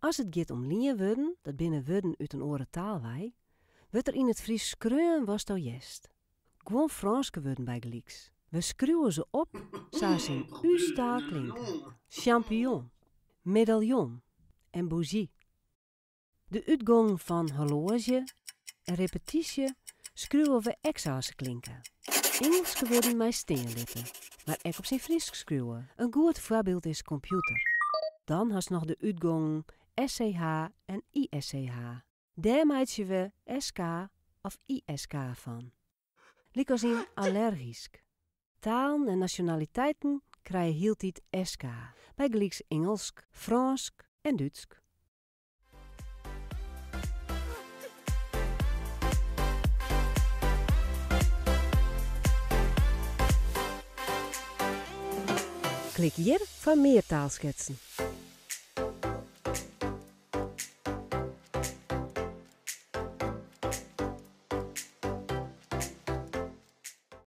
Als het gaat om lienwurden, dat binnen woorden uit een oren taalwij, wordt er in het Fries skreeuwen was to jest. Gewoon Franske woorden bij gelieks. We schreeuwen ze op, zoals in uw taal klinken. Champignon, medaillon en bougie. De uitgang van horloge en repetitie schreeuwen we extra klinken. Engelse woorden mij steenlitten, maar ook op zijn Fries schreeuwen. Een goed voorbeeld is computer. Dan has nog de uitgang SCH en ISCH. Daar maakje we SK of ISK van. Lik als in allergisch. Talen en nationaliteiten krijgen hieltijd SK. Bij gelieks Engels, Frans en Duits. Klik hier voor meer taalschetsen.